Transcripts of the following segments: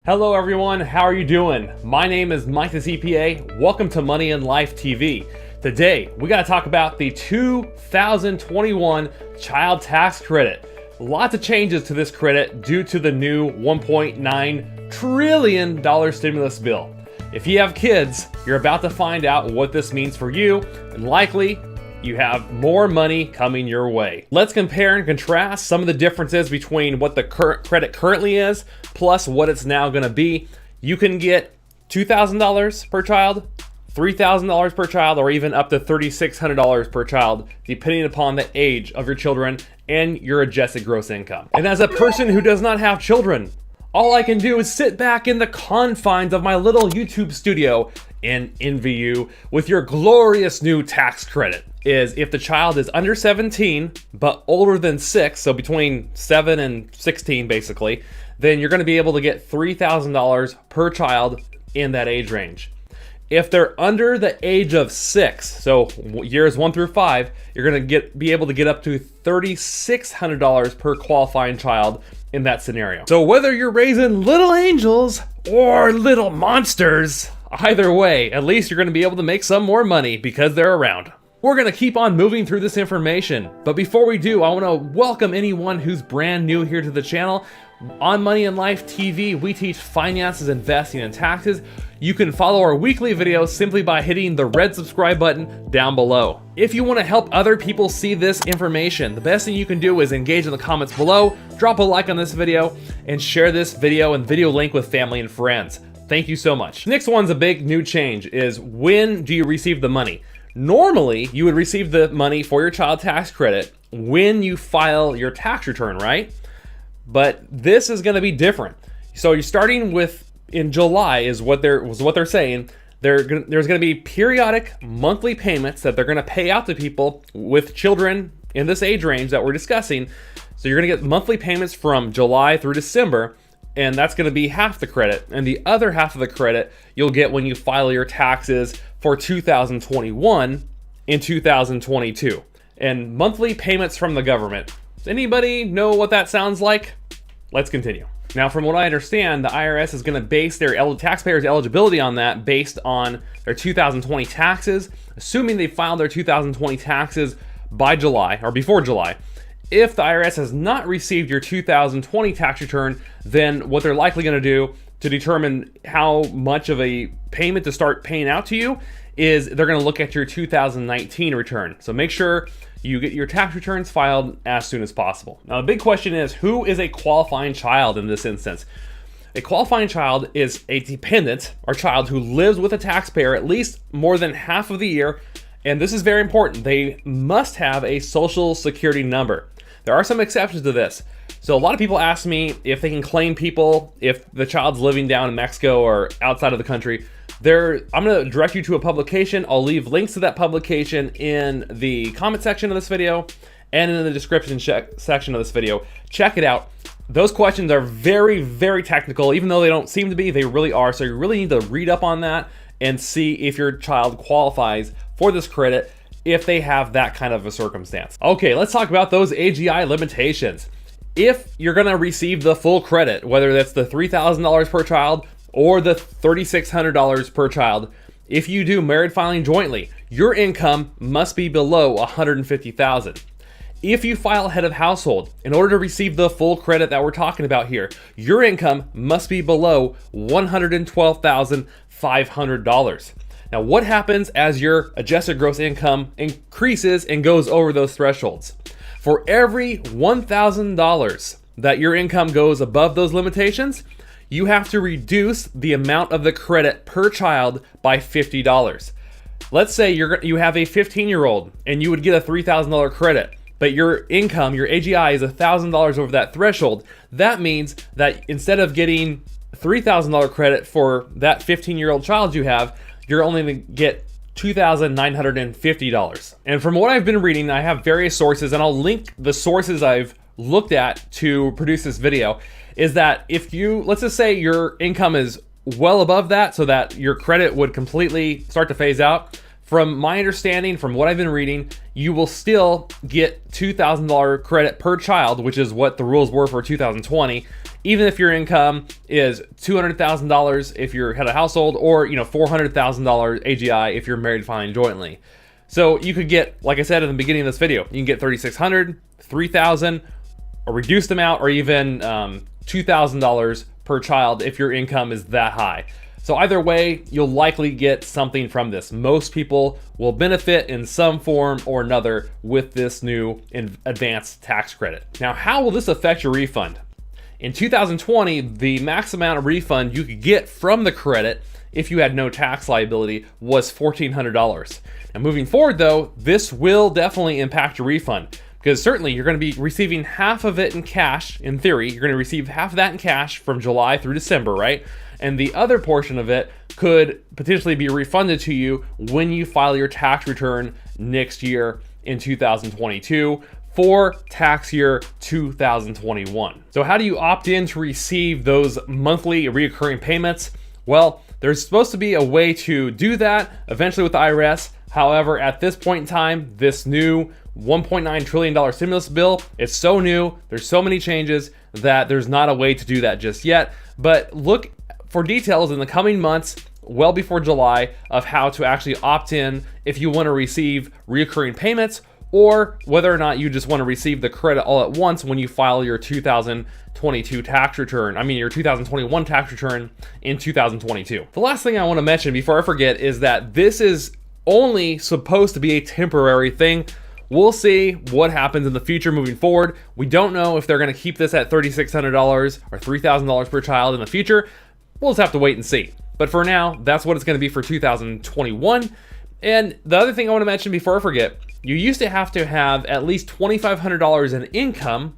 Hello everyone, how are you doing? My name is Mike the CPA. Welcome to Money in Life TV. Today, we gotta talk about the 2021 child tax credit. Lots of changes to this credit due to the new $1.9 trillion stimulus bill. If you have kids, you're about to find out what this means for you, and likely you have more money coming your way. Let's compare and contrast some of the differences between what the credit currently is plus what it's now gonna be. You can get $2,000 per child, $3,000 per child, or even up to $3,600 per child, depending upon the age of your children and your adjusted gross income. And as a person who does not have children, all I can do is sit back in the confines of my little YouTube studio and envy you with your glorious new tax credit. If the child is under 17 but older than 6, so between 7 and 16 basically, then you're going to be able to get $3,000 per child in that age range. If they're under the age of 6, so years 1 through 5, you're going to be able to get up to $3,600 per qualifying child in that scenario. So whether you're raising little angels or little monsters, either way, at least you're going to be able to make some more money because they're around. We're going to keep on moving through this information, but before we do, I want to welcome anyone who's brand new here to the channel. On Money in Life TV, we teach finances, investing, and taxes. You can follow our weekly videos simply by hitting the red subscribe button down below. If you want to help other people see this information, the best thing you can do is engage in the comments below, drop a like on this video, and share this video and video link with family and friends. Thank you so much. Next one's a big new change is when do you receive the money? Normally, you would receive the money for your child tax credit when you file your tax return, right? But this is going to be different. So you're starting with in July is what they're saying. There's going to be periodic monthly payments that they're going to pay out to people with children in this age range that we're discussing. So you're going to get monthly payments from July through December, and that's going to be half the credit. And the other half of the credit you'll get when you file your taxes for 2021 and 2022. And monthly payments from the government. Does anybody know what that sounds like? Let's continue. Now, from what I understand, the IRS is going to base their taxpayers' eligibility on that based on their 2020 taxes, assuming they filed their 2020 taxes by July or before July. If the IRS has not received your 2020 tax return, then what they're likely going to do to determine how much of a payment to start paying out to you is they're going to look at your 2019 return. So make sure you get your tax returns filed as soon as possible. Now, the big question is, who is a qualifying child in this instance? A qualifying child is a dependent or child who lives with a taxpayer at least more than half of the year. And this is very important. They must have a social security number. There are some exceptions to this. So a lot of people ask me if they can claim people if the child's living down in Mexico or outside of the country. I'm going to direct you to a publication. I'll leave links to that publication in the comment section of this video and in the description section of this video. Check it out. Those questions are very, very technical. Even though they don't seem to be, they really are. So you really need to read up on that and see if your child qualifies for this credit if they have that kind of a circumstance. Okay, let's talk about those AGI limitations. If you're going to receive the full credit, whether that's the $3,000 per child or the $3,600 per child, if you do married filing jointly, your income must be below $150,000. If you file head of household, in order to receive the full credit that we're talking about here, your income must be below $112,500. Now, what happens as your adjusted gross income increases and goes over those thresholds? For every $1,000 that your income goes above those limitations, you have to reduce the amount of the credit per child by $50. Let's say you have a 15-year-old and you would get a $3,000 credit, but your income, your AGI is $1,000 over that threshold. That means that instead of getting $3,000 credit for that 15-year-old child you have, you're only going to get $2,950. And from what I've been reading, I have various sources, and I'll link the sources I've looked at to produce this video, is that if let's just say your income is well above that so that your credit would completely start to phase out, from my understanding, from what I've been reading, you will still get $2,000 credit per child, which is what the rules were for 2020, even if your income is $200,000 if you're head of household, or $400,000 AGI if you're married filing jointly. So you could get, like I said in the beginning of this video, you can get $3,600, $3,000, a reduced amount, or even $2,000 per child if your income is that high. So either way, you'll likely get something from this. Most people will benefit in some form or another with this new advanced tax credit. Now, how will this affect your refund? In 2020, the max amount of refund you could get from the credit if you had no tax liability was $1,400. Now, moving forward though, this will definitely impact your refund, because certainly you're going to be receiving half of it in cash. In theory, you're going to receive half of that in cash from July through December, right? And the other portion of it could potentially be refunded to you when you file your tax return next year in 2022 for tax year 2021. So how do you opt in to receive those monthly recurring payments? Well, there's supposed to be a way to do that eventually with the IRS. However, at this point in time, this new $1.9 trillion stimulus bill is so new, there's so many changes that there's not a way to do that just yet. But look for details in the coming months, well before July, of how to actually opt in if you want to receive recurring payments, or whether or not you just want to receive the credit all at once when you file your 2022 tax return. I mean, your 2021 tax return in 2022. The last thing I want to mention before I forget is that this is only supposed to be a temporary thing. We'll see what happens in the future moving forward. We don't know if they're going to keep this at $3,600 or $3,000 per child in the future. We'll just have to wait and see. But for now, that's what it's going to be for 2021. And the other thing I want to mention before I forget, you used to have at least $2,500 in income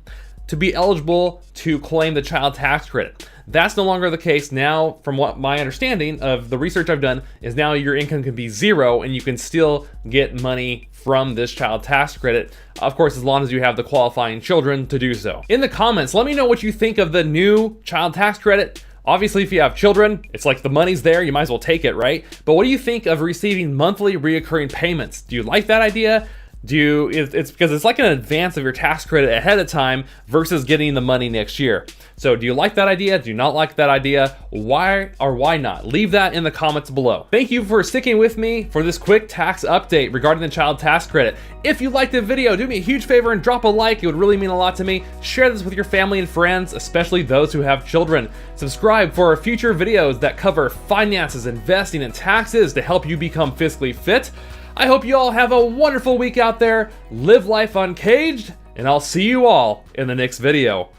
to be eligible to claim the child tax credit. That's no longer the case now. From what my understanding of the research I've done is, now your income can be zero and you can still get money from this child tax credit, of course, as long as you have the qualifying children to do so. In the comments, let me know what you think of the new child tax credit. Obviously, if you have children, it's like the money's there, you might as well take it, right? But what do you think of receiving monthly reoccurring payments? Do you like that idea? It's because it's like an advance of your tax credit ahead of time versus getting the money next year. So do you like that idea? Do you not like that idea? Why or why not? Leave that in the comments below. Thank you for sticking with me for this quick tax update regarding the child tax credit. If you liked the video, do me a huge favor and drop a like. It would really mean a lot to me. Share this with your family and friends, especially those who have children. Subscribe for future videos that cover finances, investing, and taxes to help you become fiscally fit. I hope you all have a wonderful week out there. Live life uncaged, and I'll see you all in the next video.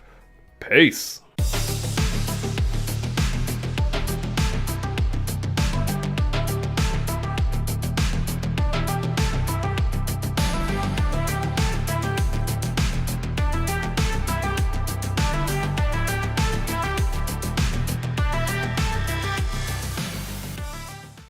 Peace.